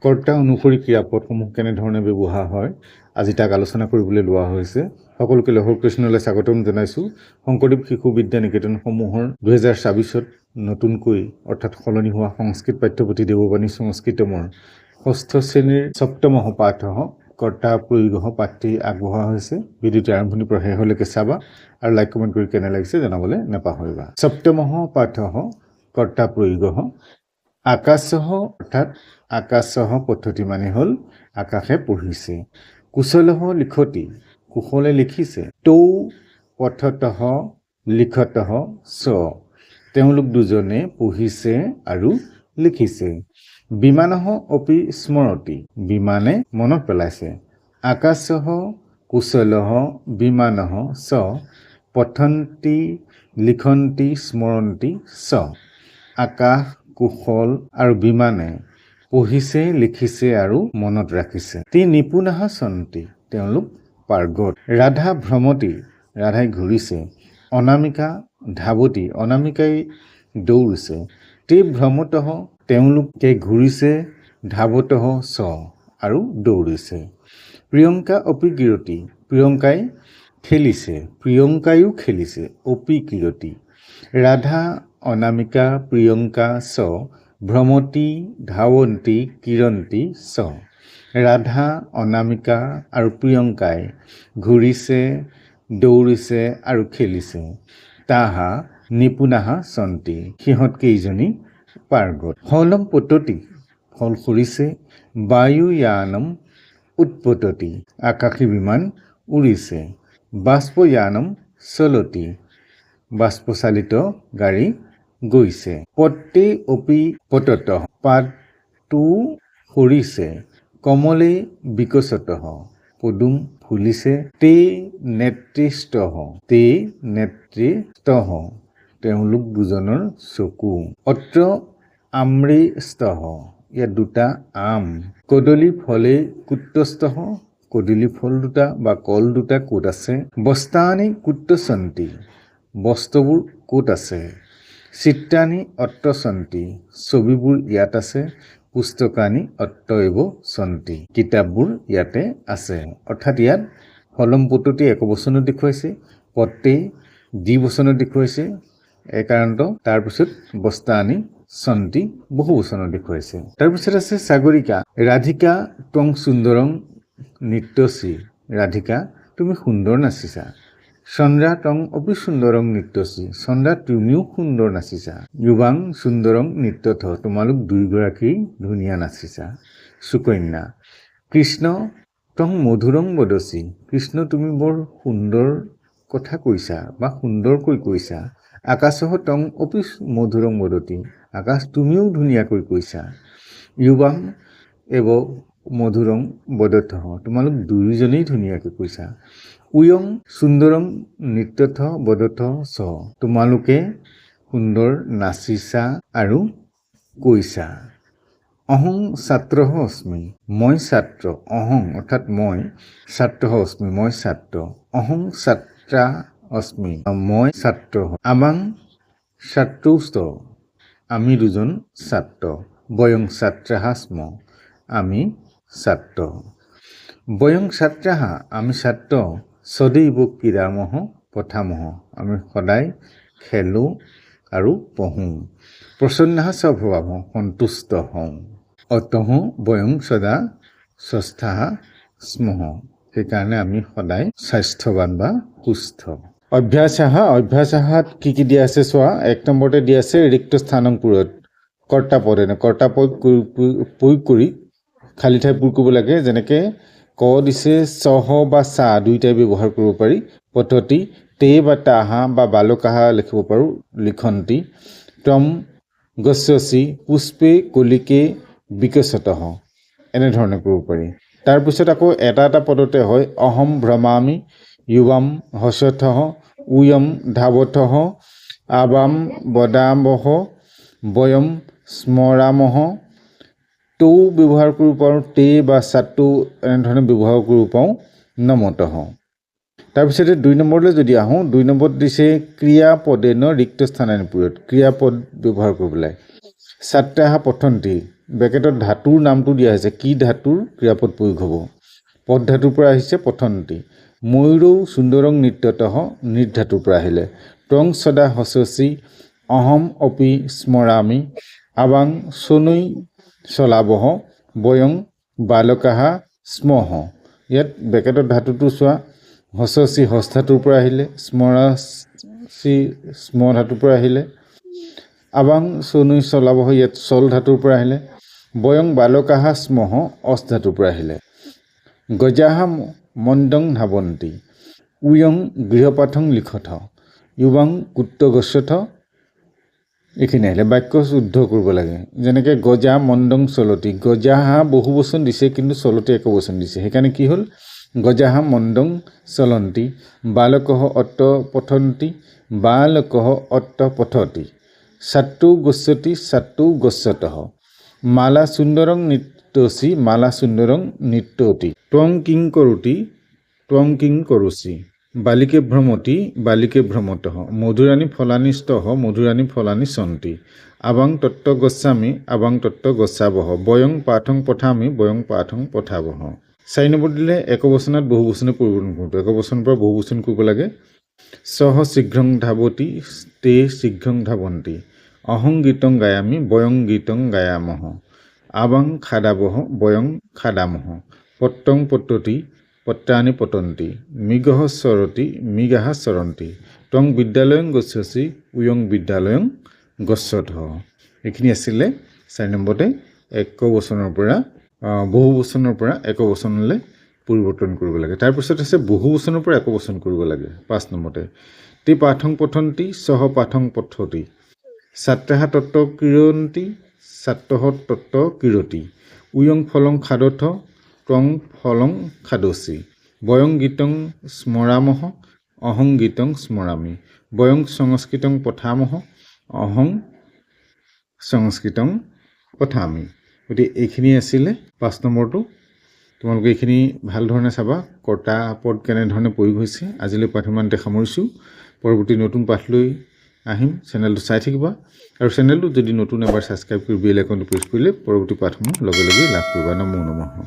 কৰ্তা অনুসৰি ক্ৰিয়াপদসমূহ কেনেধৰণে ব্যৱহাৰ হয় আজি তাক আলোচনা কৰিবলৈ লোৱা হৈছে। সকলোকে লহৰ কৃষ্ণলৈ স্বাগতম জনাইছোঁ। শংকৰদেৱ শিশু বিদ্যা নিকেতনসমূহৰ 2024 নতুনকৈ অৰ্থাৎ সলনি হোৱা সংস্কৃত পাঠ্যপুথি দেৱবাণী সংস্কৃতমৰ 6ষ্ঠ শ্ৰেণীৰ 7ম পাঠ কৰ্তা প্ৰয়োগ পাঠটি আগবঢ়োৱা হৈছে। ভিডিঅ'টো আৰম্ভণিৰ পৰা শেষলৈকে চাবা আৰু লাইক কমেণ্ট কৰি কেনে লাগিছে জনাবলৈ নাপাহৰিবা। 7ম পাঠ কৰ্তা প্ৰয়োগ আকাশহ অৰ্থাৎ আকাশহ পদ্ধতি মানে হ'ল আকাশে পঢ়িছে। কুশলহ লিখতি কুশলে লিখিছে। তৌ পঠতঃ লিখতঃ চ তেওঁলোক দুজনে পঢ়িছে আৰু লিখিছে। বিমানহ অপি স্মৰতি বিমানে মনত পেলাইছে। আকাশহ কুশলহ বিমানহ চ পঠন্তি লিখন্তি স্মৰন্তি চ আকাশ কুশল আৰু বিমানে পঢ়িছে লিখিছে আৰু মনত ৰাখিছে। তি নিপুণাহ সন্তি তেওঁলোক পাৰ্গত। ৰাধা ভ্ৰমতি ৰাধাই ঘূৰিছে। অনামিকা ধাৱতী অনামিকাই দৌৰিছে। তে ভ্ৰমতঃ তেওঁলোকে ঘূৰিছে। ধাৱতঃ চ আৰু দৌৰিছে। প্ৰিয়ংকা অপি কিৰতি প্ৰিয়ংকাই খেলিছে। প্ৰিয়ংকায়ো খেলিছে। অপি কিৰতি ৰাধা অনামিকা প্ৰিয়ংকা চ ভ্ৰমতি ধাৱন্তী কিৰন্তি চ ৰাধা অনামিকা আৰু প্ৰিয়ংকাই ঘূৰিছে দৌৰিছে আৰু খেলিছে। তাহা নিপুণাহা সন্তি সিহঁত কেইজনী পাৰ্গত। ফলম পততি ফল সৰিছে। বায়ুয়ানম উৎপততি আকাশী বিমান উৰিছে। বাষ্পয়ানম চলতি বাষ্পচালিত গাড়ী গৈছে। পত্তে অপি পততঃ পাতটো সৰিছে। কমলে বিকশতঃ পদুম ফুলিছে। তে নেত্ৰিষ্টঃ তে নেত্ৰিষ্টঃ তেওঁলোক দুজনৰ চকু। অত্ৰ আম্ৰেষ্টঃ ইয়াত দুটা আম। কদলী ফলে কুট্টস্থঃ কদলী ফল দুটা বা কল দুটা ক'ত আছে। বস্তানি কুট্ট সন্তি বস্ত্ৰবোৰ ক'ত আছে। চিত্ৰাণি অত্ৰ সন্তি ছবিবোৰ ইয়াত আছে। পুস্তকানি অত্ৰ এব সন্তি কিতাপবোৰ ইয়াতে আছে। অৰ্থাৎ ইয়াত ফলম পদ্ধতি একবচনত দেখুৱাইছে। পত্তে দ্বিবচনত দেখুৱাইছে একাৰান্ত। তাৰপিছত বস্তানি সন্তি বহু বচনত দেখুৱাইছে। তাৰপিছত আছে সাগৰিকা ৰাধিকা ত্বং সুন্দৰং নৃত্যশ্ৰী ৰাধিকা তুমি সুন্দৰ নাচিছা। চন্দ্ৰা তং অপি সুন্দৰং নৃত্যশ্ৰী চন্দ্ৰা তুমিও সুন্দৰ নাচিছা। যুৱাং সুন্দৰং নৃত্যথ তোমালোক দুয়োগৰাকী ধুনীয়া নাচিছা। সুকন্যা কৃষ্ণ তং মধুৰং বদসী কৃষ্ণ তুমি বৰ সুন্দৰ কথা কৈছা বা সুন্দৰকৈ কৈছা। আকাশহ তং অপি মধুৰং বদতি আকাশ তুমিও ধুনীয়াকৈ কৈছা। যুৱাং এব মধুৰং বদথ তোমালোক দুয়োজনেই ধুনীয়াকৈ কৈছা। উয়ং সুন্দৰং নৃত্যথ বদথ চ তোমালোকে সুন্দৰ নাচিছা আৰু কৈছা। অহং ছাত্ৰঃ অস্মি মই ছাত্ৰ। অহং অৰ্থাৎ মই ছাত্ৰঃ অস্মি মই ছাত্ৰ। অহং ছাত্ৰা অস্মি মই ছাত্ৰ। আমাং ছাত্ৰৌস্ত আমি দুজন ছাত্ৰ। বয়ং ছাত্ৰাহ স্ম আমি ছাত্ৰ। বয়ং ছাত্ৰাহ আমি ছাত্ৰ। সদৈব ক্ৰীড়ামহ পঠামহ আমি সদায় খেলোঁ আৰু পঢ়োঁ। প্ৰসন্নাহ চ ভৱামহ সন্তুষ্ট হওঁ। অতঃ বয়ং সদা স্वस्थাহ স্মঃ সেইকাৰণে আমি সদায় স্বাস্থ্যৱান বা সুস্থ। অভ্যাসাহাত কি দিয়া আছে চোৱা। 1 নম্বৰতে দিয়া আছে ৰিক্ত স্থানং পূৰত কৰ্তা পদেনে কৰ্তা পদ প্ৰয়োগ কৰি খালী ঠাই পূৰ কৰিব লাগে। যেনেকৈ ক দিছে চহ বা চা দুয়োটাই ব্যৱহাৰ কৰিব পাৰি। পদ্ধতি তে বা তাহা বা বালকাহা লিখিব পাৰোঁ। লিখন্তি তম গচ্ছসি পুষ্পে কলিকে বিকশতঃ এনেধৰণে কৰিব পাৰি। তাৰপিছত আকৌ এটা এটা পদতে হয়। অহম ভ্ৰমামি যুৱাম হসথঃ উয়ম ধাৱথঃ আবাম বদামহ বয়ম স্মৰামহ। তৌ ব্যৱহাৰ কৰিব পাৰোঁ। তে বা চাটু এনেধৰণে ব্যৱহাৰ কৰিব পাৰোঁ। নমতঃ। তাৰপিছতে 2 নম্বৰলৈ যদি আহোঁ 2 নম্বৰত দিছে ক্ৰিয়াপদেন ৰিক্ত স্থানানি পূৰত ক্ৰিয়াপদ ব্যৱহাৰ কৰিবলৈ। ছাত্ৰাহা পঠন্তি ব্ৰেকেটত ধাতুৰ নামটো দিয়া হৈছে কি ধাতুৰ ক্ৰিয়াপদ প্ৰয়োগ হ'ব পদ ধাতুৰ পৰা আহিছে পঠন্তি ময়ূৰৌ সুন্দৰং নৃত্যতঃ নিৰ্ধাতুৰ পৰা আহিলে ত্বং সদা হসসি অহম অপি স্মৰামি আবাং সনুই চলাবহ বয়ং বালকাহ স্মহ ইয়াত ব্ৰেকেটৰ ধাতুটো চোৱা হসসি হস ধাতুৰ পৰা আহিলে স্মৰাচি স্ম ধাতুৰ পৰা আহিলে আবাং সনুই চলাবহ ইয়াত চল ধাতুৰ পৰা আহিলে বয়ং বালকাহ স্মহ অস ধাতুৰ পৰা আহিলে গজাহা মন্দং ধাৱন্তি উয়ং গৃহপাঠং লিখথ ইউবাং কুত্ত গচ্ছথ এইখিনি আহিলে বাক্য শুদ্ধ কৰিব লাগে যেনেকৈ গজা মন্দং চলতি গজাহা বহু বচন দিছে কিন্তু চলতি এক বচন দিছে সেইকাৰণে কি হ'ল গজাহা মন্দং চলন্তি বালকহ অট্ট পঠন্তি বালকহ অট্ট পঠতি সাত্তু গচ্ছতি সাত্তু গচ্ছতঃ মালা সুন্দরং নৃত্যসি মালা সুন্দরং নৃত্যতি ত্বং কিং করতি ত্বং কিং করসি বালিকে ভ্রমতি বালিকে ভ্রমতঃ মধুরাণী ফলানি স্তঃ মধুরাণী ফলানি সন্তি আবাং তত্ত্ব গচ্ছামি আবাং তত্ত্ব গচ্ছাবহ বয়ং পাঠং পঠামি বয়ং পাঠং পঠাবহ 4 নম্বৰ দিলে একবচনত বহু বচনে পৰিৱৰ্তন কৰোঁ একবচনৰ পৰা বহু বচন কৰিব লাগে সহ শীঘ্ৰং ধাৱতি তে শীঘ্ৰং ধাৱন্তি অহং গীতং গায়ামি বয়ং গীতং গায়ামহ আবাং খাদাবহ বয়ং খাদামহ পত্তং পত্ততি পত্রানি পতন্তি মৃগহ সরতি মৃগাহ সরন্তি ত্বং বিদ্যালয়ং গচ্ছসি উয়ং বিদ্যালয়ং গচ্ছথ এইখিনি আছিলে 4 নম্বৰতে একবচনৰ পৰা বহু বচনৰ পৰা একবচনলৈ পৰিৱৰ্তন কৰিব লাগে তাৰপিছত আছে বহু বচনৰ পৰা একবচন কৰিব লাগে 5 নম্বৰতে তে পাঠং পঠন্তি সহ পাঠং পঠতি ছাত্ৰাহ তত্ত্ব কিৰন্তি ছাত্ৰহ তত্ত্ব কিৰতি উয়ং ফলং খাদথ ত্বং ফলং খাদসি বয়ং গীতং স্মৰামহ অহং গীতং স্মৰামি বয়ং সংস্কৃতং পঠামহ অহং সংস্কৃতং পঠামি গতিকে এইখিনি আছিলে 5 নম্বৰটো তোমালোকে এইখিনি ভাল ধৰণে চাবা কৰ্তা পদ কেনেধৰণে প্ৰয়োগ হৈছে আজিলৈ পাঠ্যমানতে সামৰিছোঁ পৰৱৰ্তী নতুন পাঠ লৈ আহিম চেনেলটো চাই থাকিবা আৰু চেনেলটো যদি নতুন এবাৰ ছাবস্ক্ৰাইব কৰি বেল আইকনটো প্ৰেছ কৰিলে পৰৱৰ্তী পাঠসমূহ লগে লগে লাভ কৰিবা নমো নমঃ